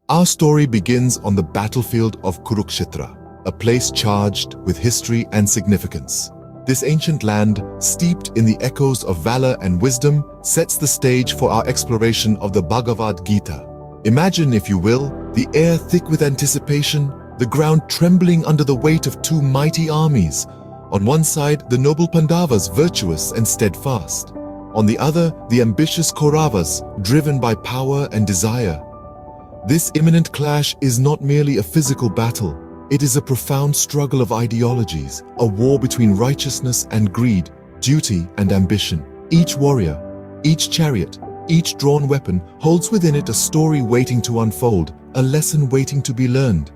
Our story begins on the battlefield of Kurukshetra, a place charged with history and significance. This ancient land, steeped in the echoes of valor and wisdom, sets the stage for our exploration of the Bhagavad Gita. Imagine, if you will, the air thick with anticipation, the ground trembling under the weight of two mighty armies. On one side, the noble Pandavas, virtuous and steadfast. On the other, the ambitious Kauravas, driven by power and desire. This imminent clash is not merely a physical battle. It is a profound struggle of ideologies, a war between righteousness and greed, duty and ambition. Each warrior, each chariot, each drawn weapon holds within it a story waiting to unfold, a lesson waiting to be learned.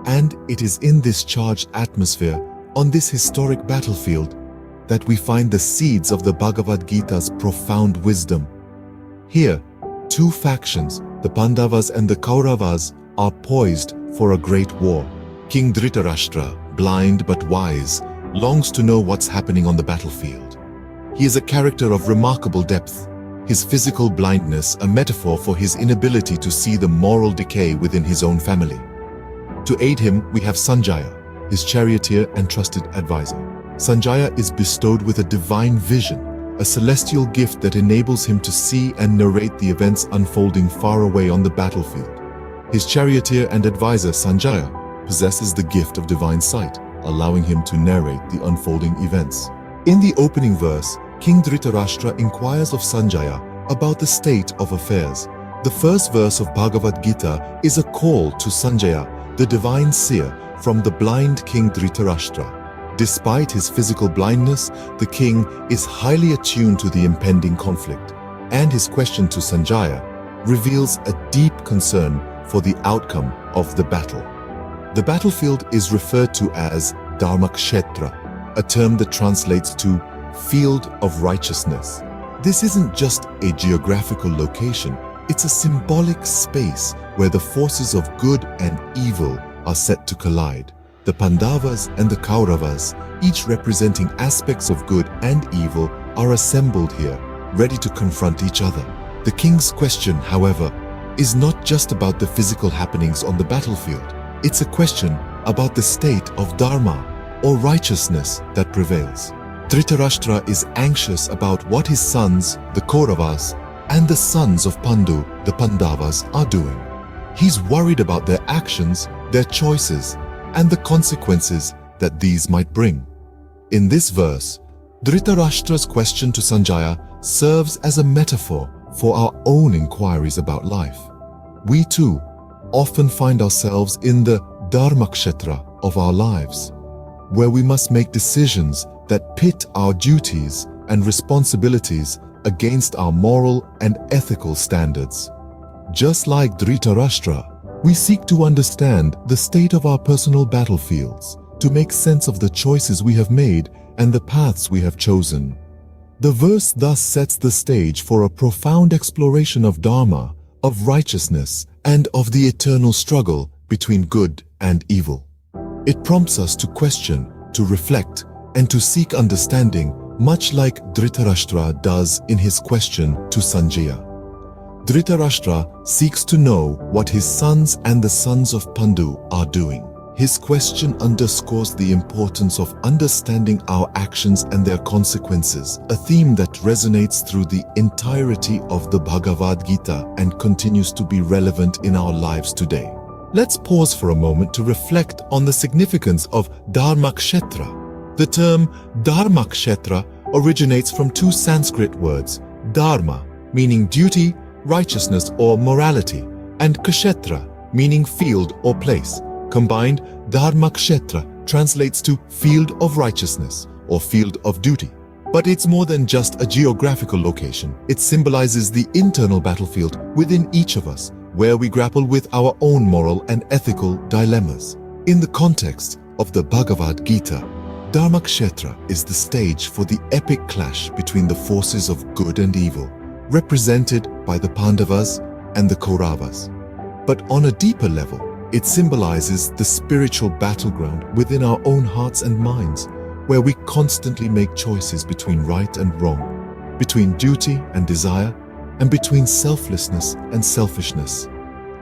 And it is in this charged atmosphere, on this historic battlefield, that we find the seeds of the Bhagavad Gita's profound wisdom. Here, two factions, the Pandavas and the Kauravas, are poised for a great war. King Dhritarashtra, blind but wise, longs to know what's happening on the battlefield. He is a character of remarkable depth, his physical blindness a metaphor for his inability to see the moral decay within his own family. To aid him, we have Sanjaya, his charioteer and trusted advisor. Sanjaya is bestowed with a divine vision, a celestial gift that enables him to see and narrate the events unfolding far away on the battlefield. His charioteer and advisor, Sanjaya, possesses the gift of divine sight, allowing him to narrate the unfolding events. In the opening verse, King Dhritarashtra inquires of Sanjaya about the state of affairs. The first verse of Bhagavad Gita is a call to Sanjaya, the divine seer, from the blind King Dhritarashtra. Despite his physical blindness, the king is highly attuned to the impending conflict, and his question to Sanjaya reveals a deep concern for the outcome of the battle. The battlefield is referred to as Dharmakshetra, a term that translates to field of righteousness. This isn't just a geographical location, it's a symbolic space where the forces of good and evil are set to collide. The Pandavas and the Kauravas, each representing aspects of good and evil, are assembled here, ready to confront each other. The king's question, however, is not just about the physical happenings on the battlefield. It's a question about the state of Dharma, or righteousness, that prevails. Dhritarashtra is anxious about what his sons, the Kauravas, and the sons of Pandu, the Pandavas, are doing. He's worried about their actions, their choices, and the consequences that these might bring. In this verse, Dhritarashtra's question to Sanjaya serves as a metaphor for our own inquiries about life. We too often find ourselves in the Dharmakshetra of our lives, where we must make decisions that pit our duties and responsibilities against our moral and ethical standards. Just like Dhritarashtra, we seek to understand the state of our personal battlefields, to make sense of the choices we have made and the paths we have chosen. The verse thus sets the stage for a profound exploration of Dharma, of righteousness, and of the eternal struggle between good and evil. It prompts us to question, to reflect, and to seek understanding, much like Dhritarashtra does in his question to Sanjaya. Dhritarashtra seeks to know what his sons and the sons of Pandu are doing. His question underscores the importance of understanding our actions and their consequences, a theme that resonates through the entirety of the Bhagavad Gita and continues to be relevant in our lives today. Let's pause for a moment to reflect on the significance of Dharmakshetra. The term Dharmakshetra originates from two Sanskrit words, Dharma, meaning duty, righteousness or morality, and Kshetra, meaning field or place. Combined, Dharmakshetra translates to field of righteousness or field of duty. But it's more than just a geographical location. It symbolizes the internal battlefield within each of us, where we grapple with our own moral and ethical dilemmas. In the context of the Bhagavad Gita, Dharmakshetra is the stage for the epic clash between the forces of good and evil, represented by the Pandavas and the Kauravas. But on a deeper level, it symbolizes the spiritual battleground within our own hearts and minds, where we constantly make choices between right and wrong, between duty and desire, and between selflessness and selfishness.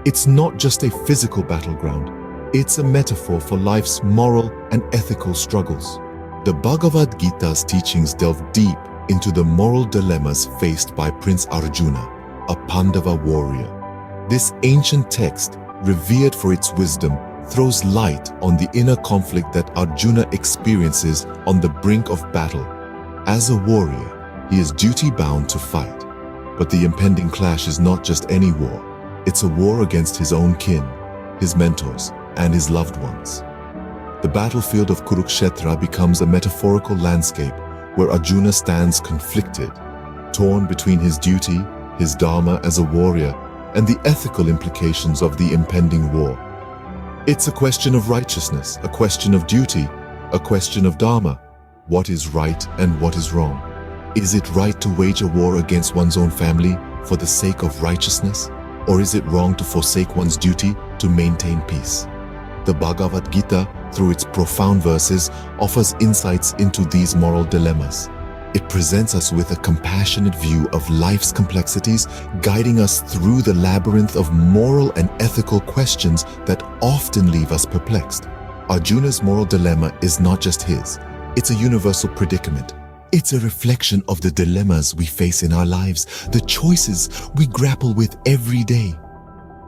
It's not just a physical battleground, it's a metaphor for life's moral and ethical struggles. The Bhagavad Gita's teachings delve deep into the moral dilemmas faced by Prince Arjuna, a Pandava warrior. This ancient text, revered for its wisdom, throws light on the inner conflict that Arjuna experiences on the brink of battle. As a warrior, he is duty-bound to fight. But the impending clash is not just any war. It's a war against his own kin, his mentors, and his loved ones. The battlefield of Kurukshetra becomes a metaphorical landscape where Arjuna stands conflicted, torn between his duty, his dharma as a warrior, and the ethical implications of the impending war. It's a question of righteousness, a question of duty, a question of dharma. What is right and what is wrong? Is it right to wage a war against one's own family for the sake of righteousness? Or is it wrong to forsake one's duty to maintain peace? The Bhagavad Gita, through its profound verses, offers insights into these moral dilemmas. It presents us with a compassionate view of life's complexities, guiding us through the labyrinth of moral and ethical questions that often leave us perplexed. Arjuna's moral dilemma is not just his, it's a universal predicament. It's a reflection of the dilemmas we face in our lives, the choices we grapple with every day.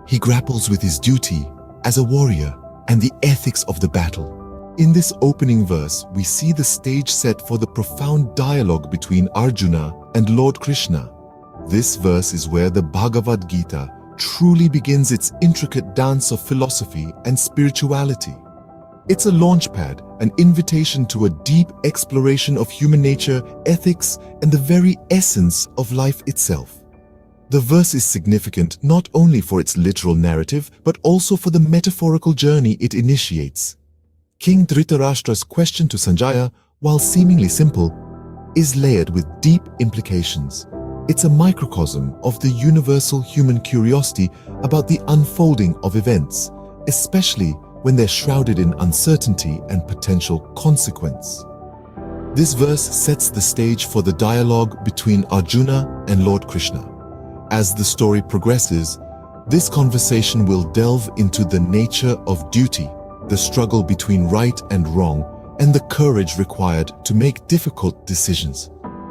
He grapples with his duty as a warrior and the ethics of the battle. In this opening verse, we see the stage set for the profound dialogue between Arjuna and Lord Krishna. This verse is where the Bhagavad Gita truly begins its intricate dance of philosophy and spirituality. It's a launchpad, an invitation to a deep exploration of human nature, ethics, and the very essence of life itself. The verse is significant not only for its literal narrative, but also for the metaphorical journey it initiates. King Dhritarashtra's question to Sanjaya, while seemingly simple, is layered with deep implications. It's a microcosm of the universal human curiosity about the unfolding of events, especially when they're shrouded in uncertainty and potential consequence. This verse sets the stage for the dialogue between Arjuna and Lord Krishna. As the story progresses, this conversation will delve into the nature of duty, the struggle between right and wrong, and the courage required to make difficult decisions.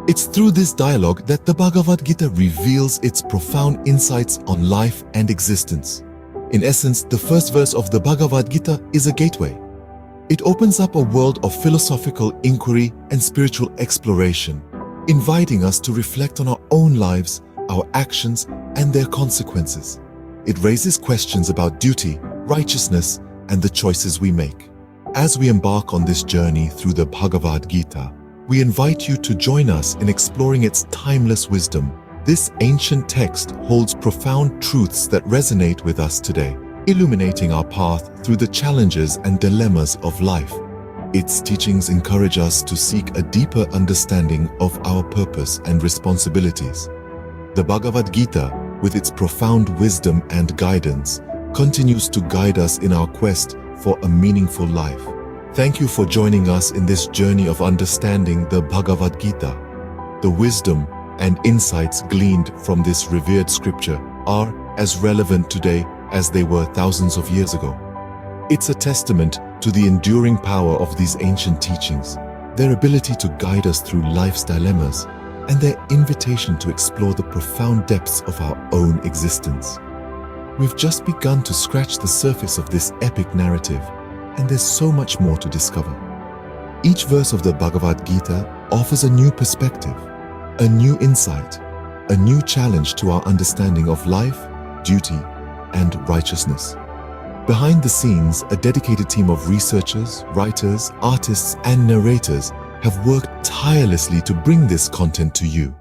It's through this dialogue that the Bhagavad Gita reveals its profound insights on life and existence. In essence, the first verse of the Bhagavad Gita is a gateway. It opens up a world of philosophical inquiry and spiritual exploration, inviting us to reflect on our own lives, our actions, and their consequences. It raises questions about duty, righteousness, and the choices we make. As we embark on this journey through the Bhagavad Gita, we invite you to join us in exploring its timeless wisdom. This ancient text holds profound truths that resonate with us today, illuminating our path through the challenges and dilemmas of life. Its teachings encourage us to seek a deeper understanding of our purpose and responsibilities. The Bhagavad Gita, with its profound wisdom and guidance, continues to guide us in our quest for a meaningful life. Thank you for joining us in this journey of understanding the Bhagavad Gita. The wisdom and insights gleaned from this revered scripture are as relevant today as they were thousands of years ago. It's a testament to the enduring power of these ancient teachings, their ability to guide us through life's dilemmas, and their invitation to explore the profound depths of our own existence. We've just begun to scratch the surface of this epic narrative, and there's so much more to discover. Each verse of the Bhagavad Gita offers a new perspective, a new insight, a new challenge to our understanding of life, duty, and righteousness. Behind the scenes, a dedicated team of researchers, writers, artists, and narrators have worked tirelessly to bring this content to you.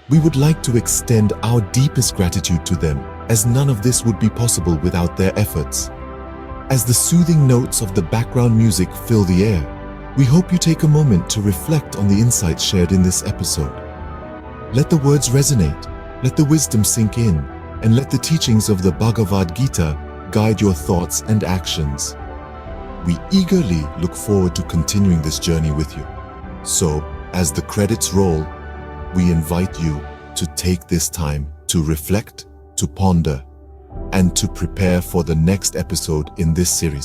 We would like to extend our deepest gratitude to them, as none of this would be possible without their efforts. As the soothing notes of the background music fill the air, we hope you take a moment to reflect on the insights shared in this episode. Let the words resonate, let the wisdom sink in, and let the teachings of the Bhagavad Gita guide your thoughts and actions. We eagerly look forward to continuing this journey with you. So, as the credits roll, we invite you to take this time to reflect, to ponder, and to prepare for the next episode in this series.